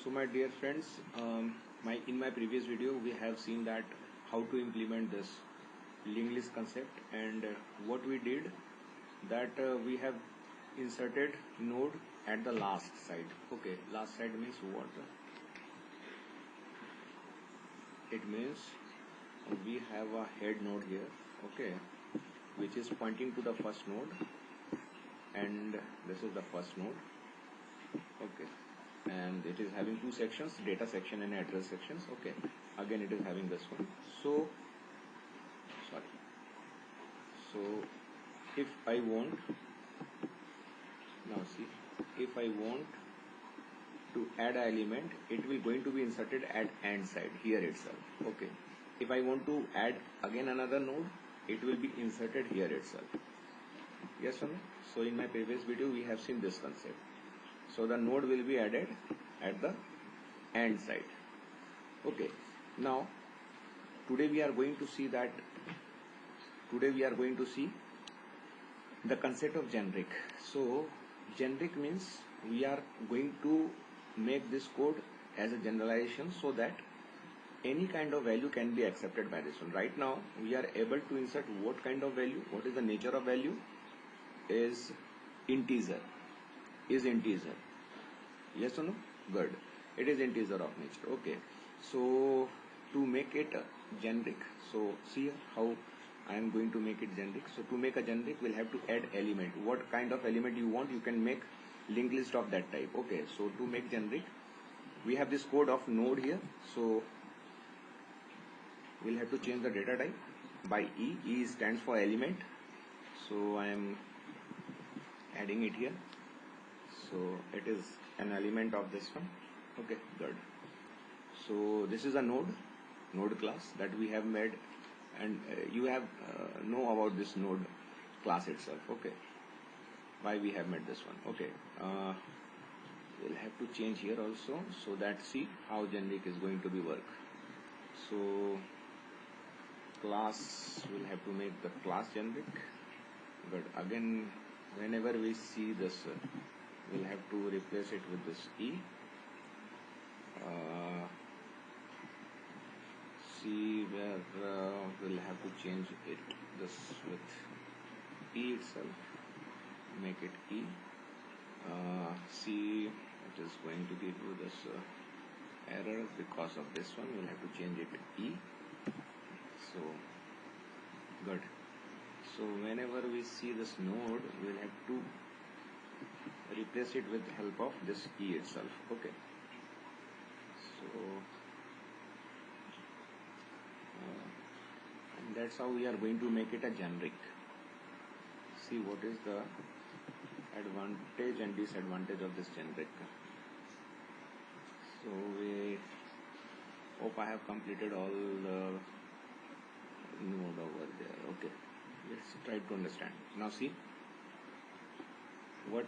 So my dear friends, in my previous video we have seen that how to implement this linked list concept, and what we did that we have inserted node at the last side. Okay, last side means what? It means we have a head node here, okay, which is pointing to the first node, and this is the first node, okay, and it is having two sections, data section and address sections. Okay, again it is having this one. So if I want, now see, if I want to add an element, it will going to be inserted at AND side here itself. Okay, if I want to add again another node, it will be inserted here itself. Yes or no? So in my previous video we have seen this concept. So the node will be added at the AND side. Okay, now today we are going to see the concept of generic. So generic means we are going to make this code as a generalization so that any kind of value can be accepted by this one. Right now we are able to insert what kind of value, what is the nature of value, is integer. Is integer. Yes or no? Good. It is integer of nature. Okay. So to make it generic, so see how I am going to make it generic. So to make a generic, we'll have to add element. What kind of element you want, you can make linked list of that type. Okay. So to make generic, we have this code of node here. So we'll have to change the data type by E. E stands for element. So I am adding it here. So it is an element of this one. Okay, good. So this is a node class that we have made, and you have know about this node class itself. Okay, why we have made this one. Okay, we'll have to change here also, so that see how generic is going to be work. So class, will have to make the class generic. But again, whenever we see this, we'll have to replace it with this E. See where we'll have to change it this with E itself, make it E. See, it is going to give you this error because of this one. We'll have to change it E. So good. So whenever we see this node, we'll have to replace it with the help of this E itself. Okay. So and that's how we are going to make it a generic. See what is the advantage and disadvantage of this generic. So we hope I have completed all the node over there. Okay, let's try to understand. Now see what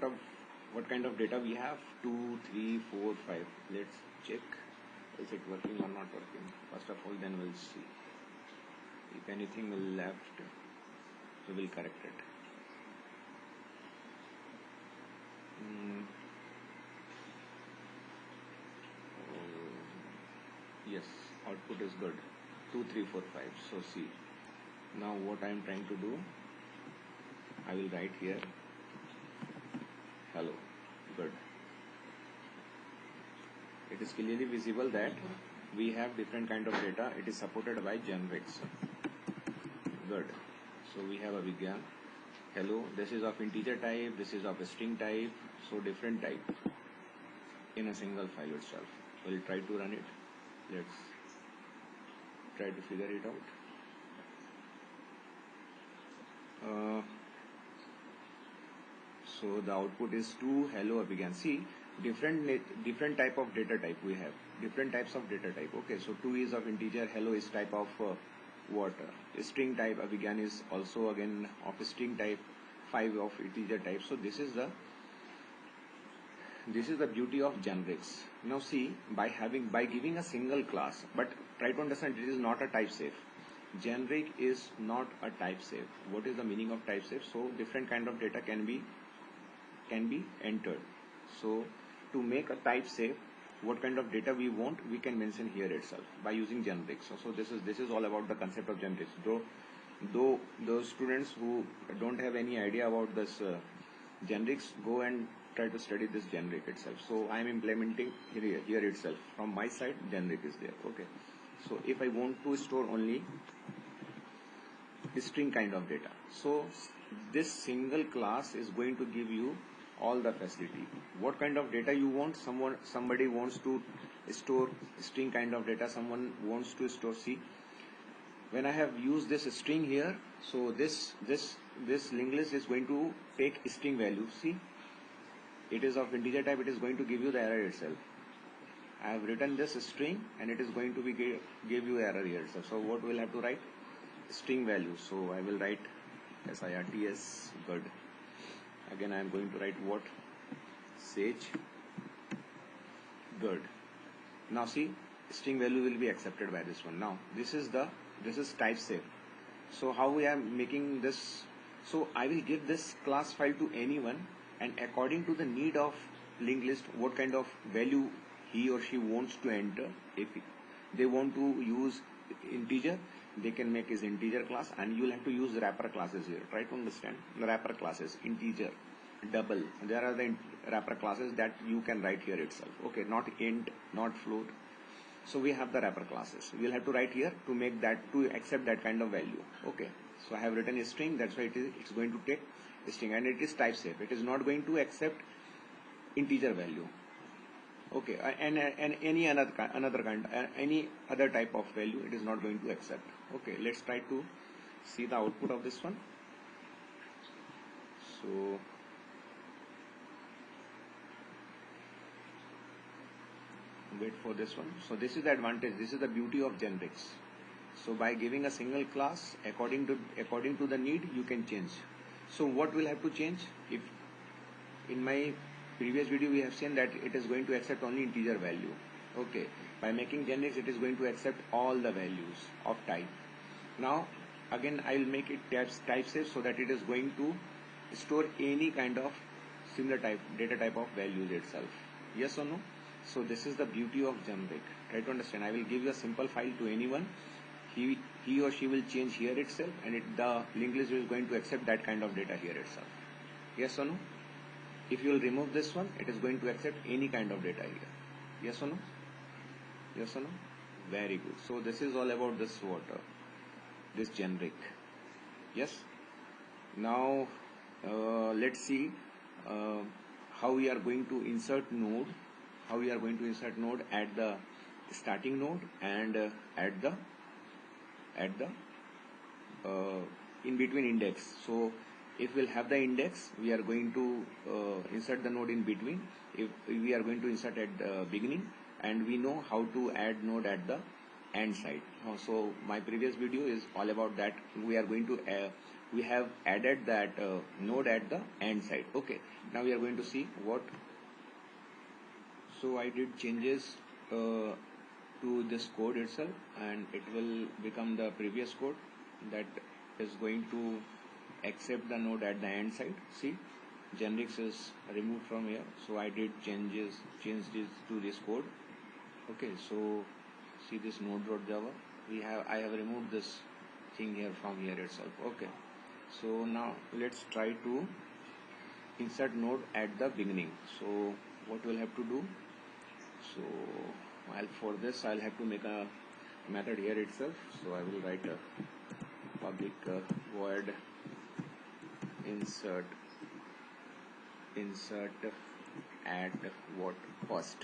kind of data we have. 2, 3, 4, 5. Let's check, is it working or not working. First of all, then we'll see. If anything will left, we will correct it. Yes, output is good. 2, 3, 4, 5. So see, now what I am trying to do, I will write here hello. Good. It is clearly visible that we have different kind of data. It is supported by generics. Good. So we have a Vigyan. Hello. This is of integer type. This is of a string type. So different type in a single file itself. We'll try to run it. Let's try to figure it out. So the output is 2 hello Abhigan. See, different type of data type we have. Different types of data type. Okay, so 2 is of integer, hello is type of what? String type. Abhigan is also again of string type. 5 of integer type. So this is the beauty of generics. Now see, by giving a single class, but try to understand, it is not a type safe. Generic is not a type safe. What is the meaning of type safe? So different kind of data can be entered. So to make a type safe, what kind of data we want, we can mention here itself by using generics. So this is all about the concept of generics. Though those students who don't have any idea about this generics, go and try to study this generic itself. So I am implementing here itself. From my side, generic is there. Okay. So if I want to store only string kind of data, so this single class is going to give you all the facility. What kind of data you want? Somebody wants to store string kind of data. Someone wants to store C. When I have used this string here, so this linked list is going to take string value. See, it is of integer type. It is going to give you the error itself. I have written this string, and it is going to be give you error here itself. So what we'll have to write? String value. So I will write SIRTS good. Again, I am going to write what? Sage good. Now see, string value will be accepted by this one. Now this is type safe. So how we are making this? So I will give this class file to anyone, and according to the need of linked list, what kind of value he or she wants to enter. If they want to use integer, they can make his integer class, and you will have to use wrapper classes here. Try to understand the wrapper classes: integer, double. There are the wrapper classes that you can write here itself. Okay, not int, not float. So we have the wrapper classes. We'll have to write here to make that, to accept that kind of value. Okay. So I have written a string. That's why it's going to take a string, and it is type safe. It is not going to accept integer value. Okay, and any any other type of value it is not going to accept. Okay, let's try to see the output of this one. So wait for this one. So this is the advantage. This is the beauty of generics. So by giving a single class, according to the need, you can change. So what will have to change? If in my previous video we have seen that it is going to accept only integer value. Okay, by making generics, it is going to accept all the values of type. Now again, I will make it type safe, so that it is going to store any kind of similar type data type of values itself. Yes or no? So this is the beauty of generic. Try to understand. I will give you a simple file to anyone. He or she will change here itself, and the linked list is going to accept that kind of data here itself. Yes or no? If you will remove this one, it is going to accept any kind of data here. Yes or no? Yes or no? Very good. So this is all about this this generic. Yes. Now let's see how we are going to insert node. How we are going to insert node at the starting node and at the in between index. So if we'll have the index, we are going to insert the node in between. If we are going to insert at the beginning, and we know how to add node at the end side. So my previous video is all about that. We are going to we have added that node at the end side. Okay, now we are going to see what. So I did changes to this code itself, and it will become the previous code that is going to accept the node at the end side. See, generics is removed from here. So I did change this to this code. Okay, so see this node.java. I have removed this thing here from here itself. Okay, so now let's try to insert node at the beginning. So what we'll have to do? So for this I'll have to make a method here itself. So I will write a public void insert at what cost.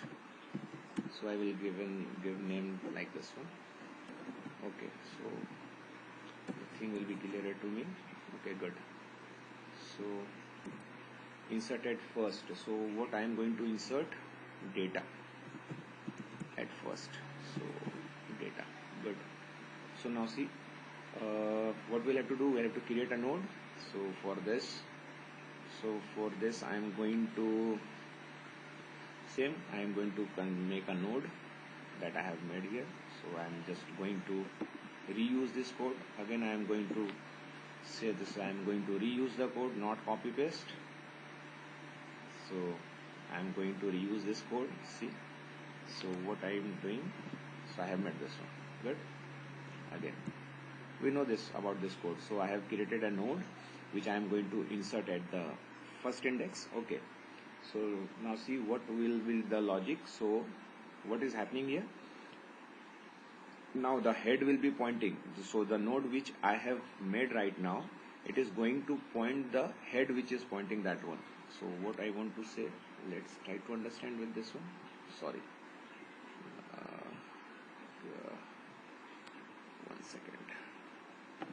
So I will give name like this one. Okay, so the thing will be clearer to me. Okay, good. So insert at first. So what I am going to insert? Data at first. So data. Good. So now see what we'll have to do. We'll have to create a node. So for this I am going to make a node that I have made here. So I am just going to reuse this code. Again I am going to say this. I am going to reuse the code, not copy paste. So I am going to reuse this code. See, So what I am doing, so I have made this one. Good. Again, we know this about this code. So I have created a node which I am going to insert at the first index. Okay. So now see what will be the logic. So what is happening here? Now the head will be pointing. So the node which I have made right now, it is going to point the head which is pointing that one. So what I want to say, let's try to understand with this one. Sorry. One second. I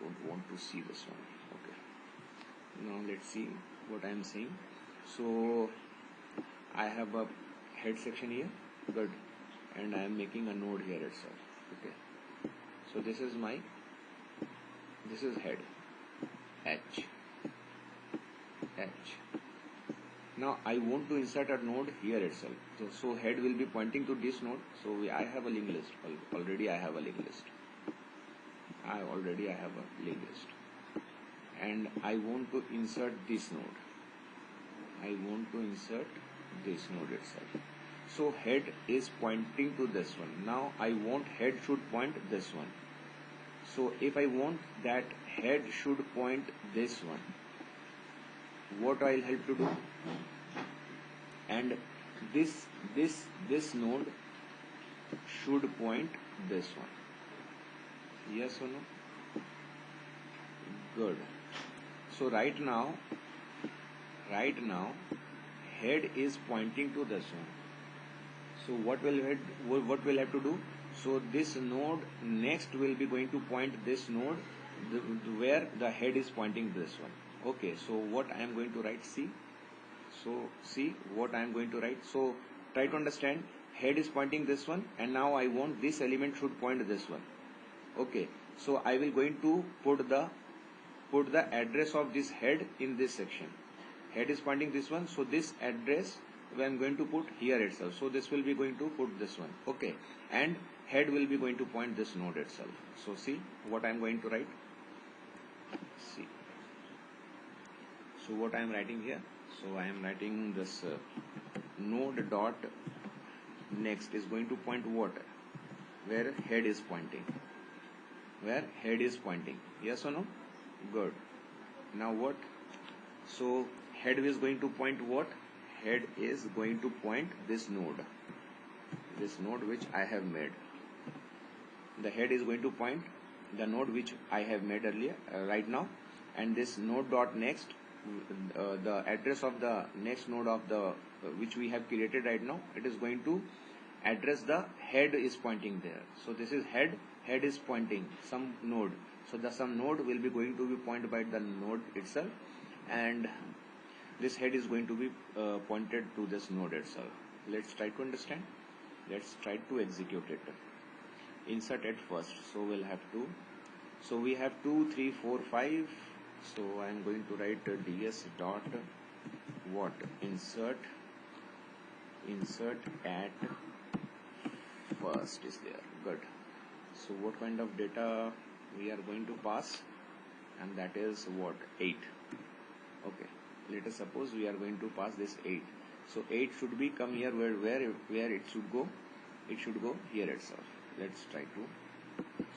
don't want to see this one. Okay. Now let's see what I am saying. So I have a head section here. Good. And I am making a node here itself. Okay. So this is head. H. Now I want to insert a node here itself. So head will be pointing to this node. So I have a linked list. Already I have a linked list. And I want to insert this node. Itself. So head is pointing to this one. Now I want head should point this one. So if I want that head should point this one, what I'll have to do? And this node should point this one. Yes or no? Good. So right now head is pointing to this one. So what will have to do? So this node next will be going to point this node where the head is pointing this one. Okay, so what I am going to write, see what I am going to write. So try to understand, head is pointing this one and now I want this element should point this one. Okay, so I will going to put the address of this head in this section. Head is pointing this one, so this address I am going to put here itself. So this will be going to put this one. Okay, and head will be going to point this node itself. So see what I am going to write. See. So what I am writing here. So I am writing this node dot next is going to point what? Where head is pointing. Yes or no? Good. Now what? So head is going to point what? Head is going to point this node which I have made. The head is going to point the node which I have made earlier right now, and this node dot next, the address of the next node of the which we have created right now, it is going to address the head is pointing there. So this is head is pointing some node. So the some node will be going to be pointed by the node itself, and this head is going to be pointed to this node itself. Let's try to understand. Let's try to execute it. Insert at first. So we'll have to. So we have 2, 3, 4, 5. So I am going to write ds dot what? Insert at first is there. Good. So what kind of data we are going to pass? And that is what? 8. Okay. Let us suppose we are going to pass this 8. So 8 should be come here where it should go? It should go here itself. Let's try to.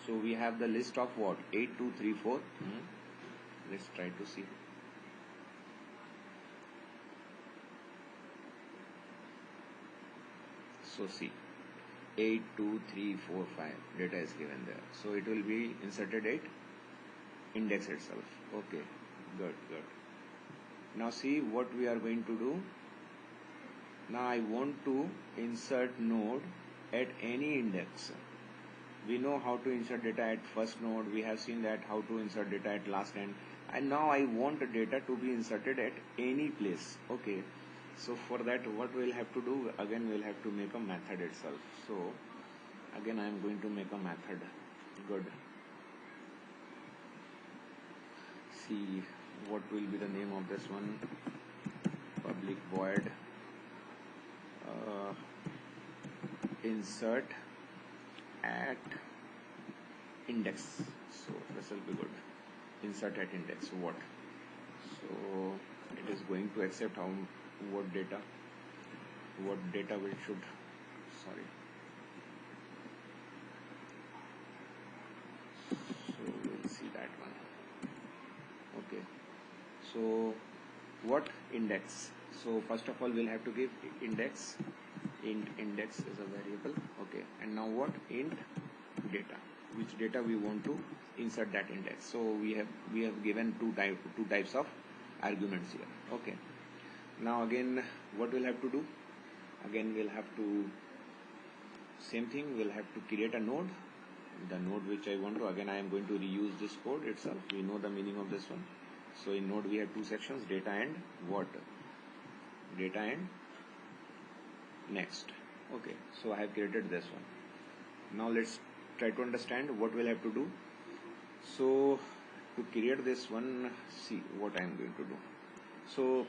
So we have the list of what? 8, 2, 3, 4. Let's try to see. So see, 8, 2, 3, 4, 5 data is given there. So it will be inserted at index itself. Okay, good. Now see what we are going to do. Now I want to insert node at any index. We know how to insert data at first node. We have seen that how to insert data at last end. And now I want data to be inserted at any place. Okay. So for that, what we'll have to do? Again, we'll have to make a method itself. So again, I am going to make a method. Good. See what will be the name of this one. Public void insert at index. So this will be good. Insert at index. What? So it is going to accept what data we should, sorry, so we'll see that one. Okay, so what index? So first of all we'll have to give index. Int index is a variable. Okay, and now what? Int data, which data we want to insert that index. So we have given two types of arguments here. Okay, now again what we'll have to do? Again we'll have to, same thing, we'll have to create a node. The node which I want to, again I am going to reuse this code itself. We know the meaning of this one. So in node we have two sections, data and what? Data and next. Okay, so I have created this one. Now let's try to understand what we'll have to do. So to create this one, see what I am going to do. So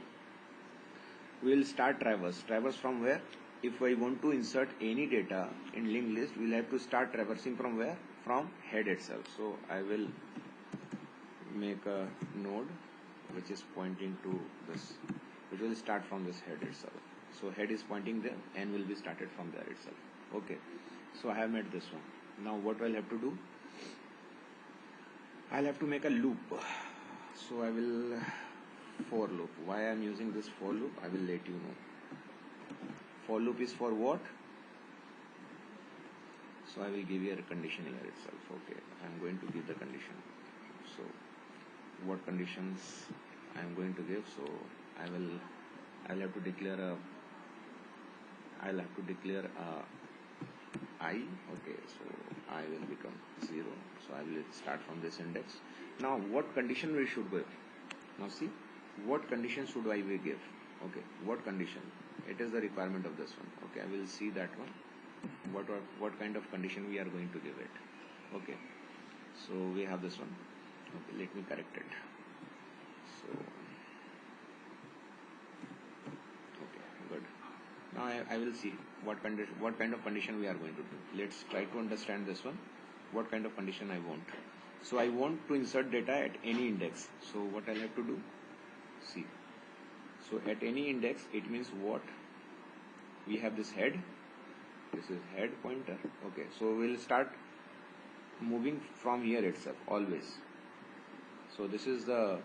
we'll start traverse from where? If I want to insert any data in linked list, we'll have to start traversing from where? From head itself. So I will make a node which is pointing to this, which will start from this head itself. So head is pointing there and will be started from there itself. Okay, so I have made this one. Now what I'll have to do? I'll have to make a loop. So I will for loop. Why I am using this for loop, I will let you know. For loop is for what? So I will give you a condition here itself. Okay, I am going to give the condition. So what conditions I am going to give? So I'll have to declare a I. Okay, so I will become 0. So I will start from this index. Now what condition we should give? Now see, what condition should I give? Okay, what condition? It is the requirement of this one. Okay, I will see that one. What kind of condition we are going to give it? Okay, so we have this one. Okay, let me correct it. So okay, good. Now I will see what kind of condition we are going to do. Let's try to understand this one. What kind of condition I want? So I want to insert data at any index. So what I'll have to do? See. So at any index, it means what? We have this head. This is head pointer. Okay, so we'll start moving from here itself always. So this is the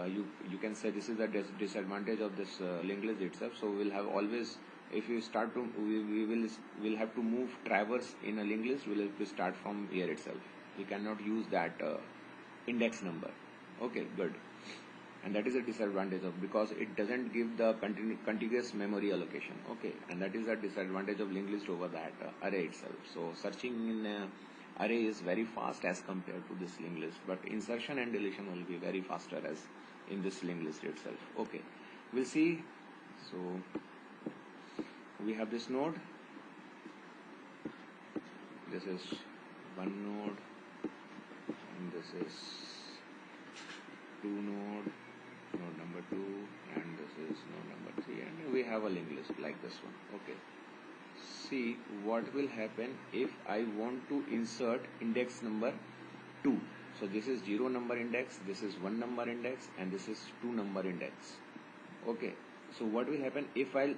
you can say this is the disadvantage of this linked list itself. So we'll have always, if you start to we'll have to move traverse in a linked list. We'll have to start from here itself. We cannot use that index number. Okay, good. And that is a disadvantage of, because it doesn't give the contiguous memory allocation. Okay, and that is a disadvantage of linked list over that array itself. So searching in array is very fast as compared to this linked list, but insertion and deletion will be very faster as in this linked list itself. Okay, we'll see. So we have this node. This is one node, and this is two node number 2, and this is node number 3, and we have a linked list like this one. Okay, see what will happen if I want to insert index number 2. So this is 0 number index, this is 1 number index, and this is 2 number index. Okay, so what will happen if I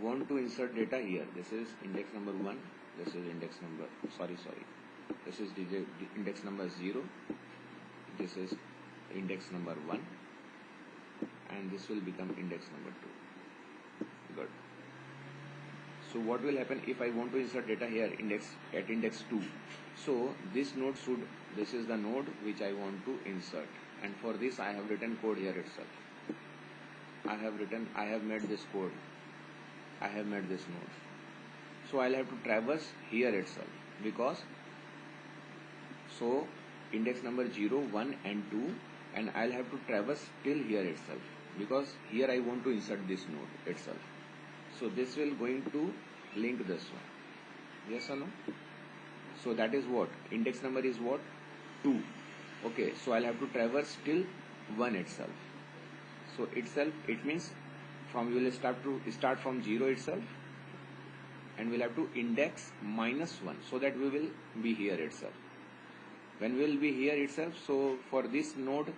want to insert data here? This is index number 1, this is index number, this is index number 0, this is index number 1, and this will become index number 2. Good. So what will happen if I want to insert data here at index 2? So this node this is the node which I want to insert, and for this I have written code here itself. I have made this code, I have made this node. So I'll have to traverse here itself, because so index number 0, 1 and 2, and I'll have to traverse till here itself, because here I want to insert this node itself. So this will going to link this one. Yes or no? So that is what? Index number is what? 2. Okay, so I'll have to traverse till 1 itself. So itself, it means we will start from 0 itself, and we'll have to index -1, so that we will be here itself. When we will be here itself, so for this node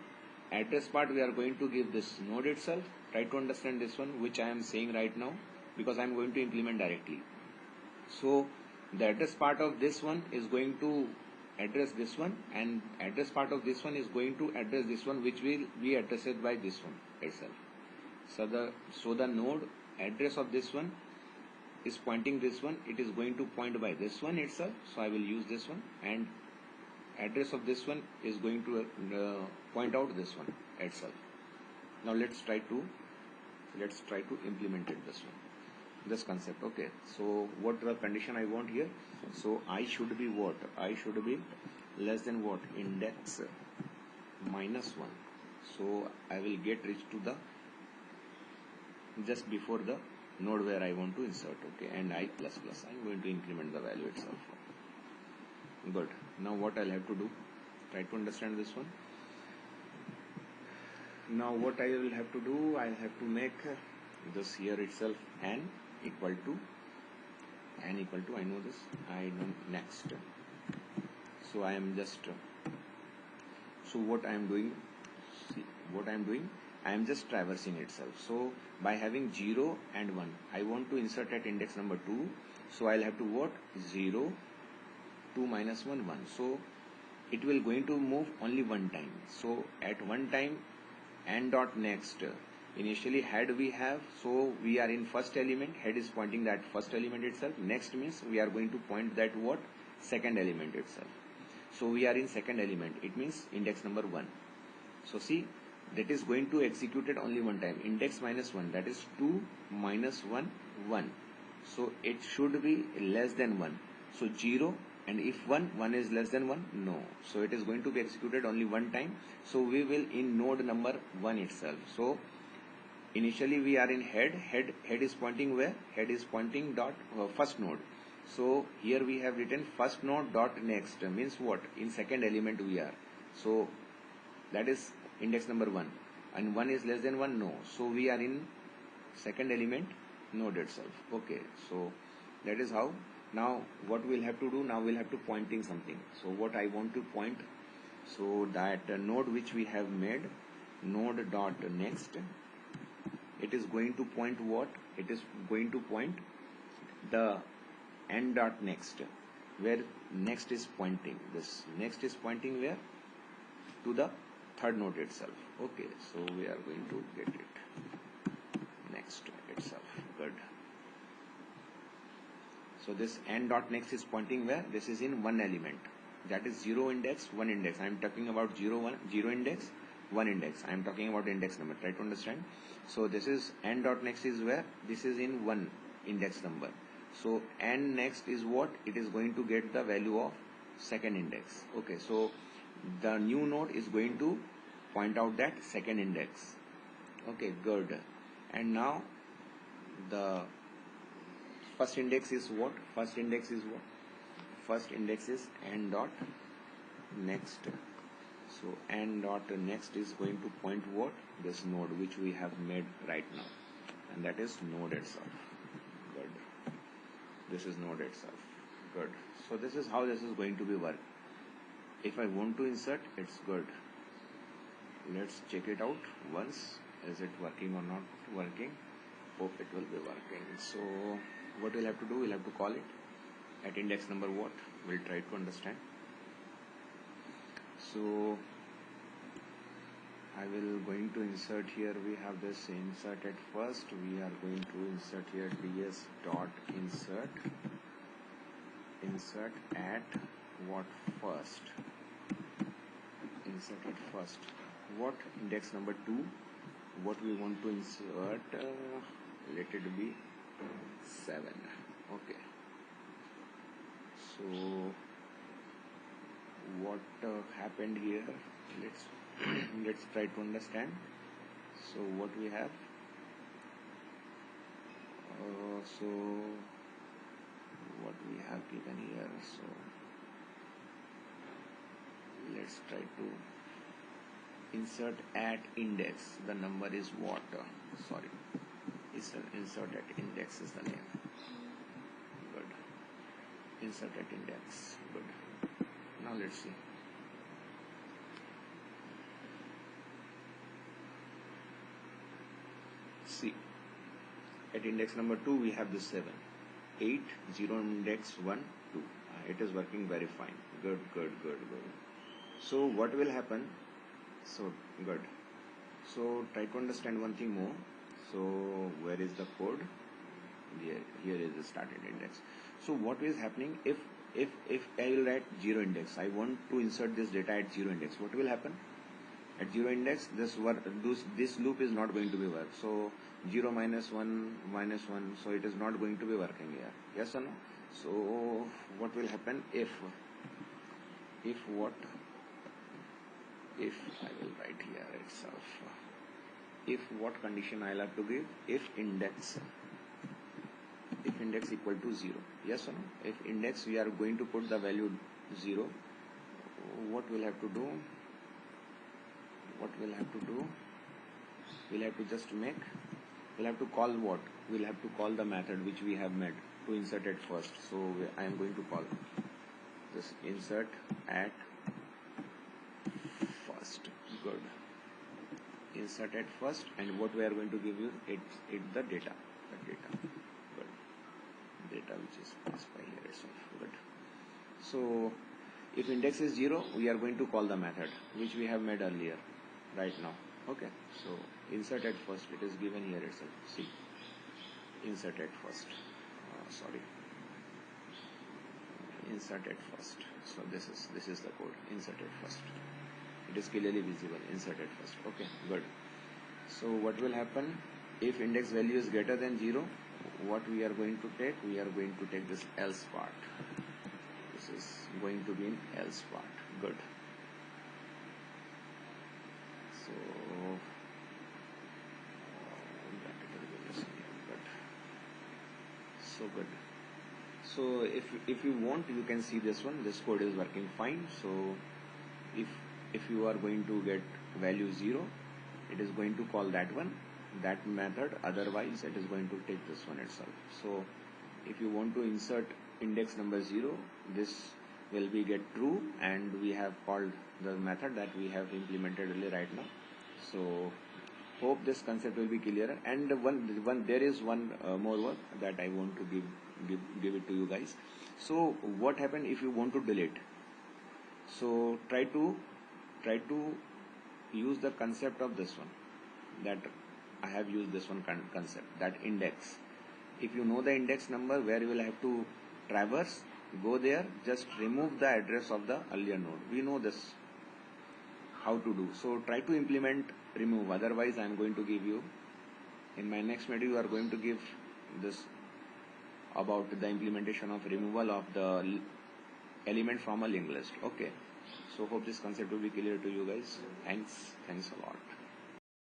address part we are going to give this node itself. Try to understand this one which I am saying right now, because I am going to implement directly. So the address part of this one is going to address this one, and address part of this one is going to address this one, which will be addressed by this one itself. So the node address of this one is pointing this one, it is going to point by this one itself, so I will use this one, and address of this one is going to point out this one itself. Now let's try to implement it, this concept. Okay, so what the condition I want here? So I should be what? I should be less than what? Index minus 1. So I will get reached to the just before the node where I want to insert. Okay, and I plus plus, I'm going to increment the value itself. Good. Now what I'll have to do? Try to understand this one. Now what I will have to do? I'll have to make this here itself n equal to I know this, I know next. So I am just so what I am doing, see what I am doing, I am just traversing itself. So by having 0 and 1, I want to insert at index number 2. So I'll have to what? 0, 2 minus 1, 1. So it will going to move only one time. So at one time n dot next, initially head we have, so we are in first element, head is pointing that first element itself. Next means we are going to point that what? Second element itself. So we are in second element, it means index number 1. So see, that is going to execute it only one time. Index minus 1, that is 2 minus 1, 1. So it should be less than 1. So 0, and if 1 is less than 1, no. So it is going to be executed only one time. So we will in node number 1 itself. So initially we are in head is pointing where? Head is pointing dot first node. So here we have written first node dot next, means what? In second element we are. So that is index number 1, and 1 is less than 1, no. So we are in second element node itself. Okay, so that is how. Now what we'll have to do? Now we'll have to pointing something. So what I want to point, so that node which we have made, node dot next, it is going to point what? It is going to point the n dot next, where next is pointing. This next is pointing where? To the third node itself. Okay, so we are going to get it next itself. Good. So this n dot next is pointing where? This is in one element, that is 0 index, 1 index. I am talking about 0 index, 1 index. I am talking about index number. Try to understand. So this is n dot next is where? This is in 1 index number. So n next is what? It is going to get the value of second index. Okay, so the new node is going to point out that second index. Okay, good. And now the first index is what? First index is what? First index is n dot next. So n dot next is going to point what? This node which we have made right now, and that is node itself. Good. This is node itself. Good. So this is how this is going to be work. If I want to insert, it's good. Let's check it out once. Is it working or not working? Hope it will be working. So what we'll have to do? We'll have to call it at index number what? We'll try to understand. So I will going to insert here. We have this insert at first. We are going to insert here ds dot insert at what? First. Insert at first. What? Index number 2. What we want to insert? Let it be 7. Okay. So what happened here? Let's try to understand. So what we have? So what we have given here? So let's try to insert at index. The number is what? Sorry. Insert at index is the name. Good. Insert at index. Good. Now let's see. see, at index number 2 we have this 7, 8, 0 index 1, 2. It is working very fine. Good. So what will happen? So good. So try to understand one thing more. So where is the code? Here is the started index. So what is happening if I will write 0 index, I want to insert this data at 0 index, what will happen? At 0 index, this loop is not going to be work. So 0 minus 1 minus 1, so it is not going to be working here. Yes or no? So what will happen if I will write here itself, if what condition I'll have to give, if index equal to 0, yes or no? If index we are going to put the value 0, what we'll have to do? We'll have to just we'll have to call what? We'll have to call the method which we have made to insert at first. So I am going to call this insert at first. Good. Insert at first, and what we are going to give you, it's the data. Good. Data which is passed by here itself. Good. So if index is 0, we are going to call the method which we have made earlier right now. Okay. So insert at first, it is given here itself. See, insert at first. Insert at first. So this is the code. Insert at first. It is clearly visible. Insert at first. Okay. Good. So what will happen if index value is greater than 0? What we are going to take? We are going to take this else part. This is going to be in else part. Good. So good. So if you want, you can see this one. This code is working fine. So if you are going to get value 0, it is going to call that method. Otherwise, it is going to take this one itself. So if you want to insert index number 0, this will be get true, and we have called the method that we have implemented earlier right now. So hope this concept will be clearer. And there is one more work that I want to give it to you guys. So what happen if you want to delete? So try to use the concept of this one, that I have used this one concept, that index. If you know the index number where you will have to traverse, go there, just remove the address of the earlier node. We know this how to do. So try to implement remove. Otherwise, I am going to give you in my next video. You are going to give this about the implementation of removal of the element from a linked list. Okay. So hope this concept will be clear to you guys. Thanks a lot.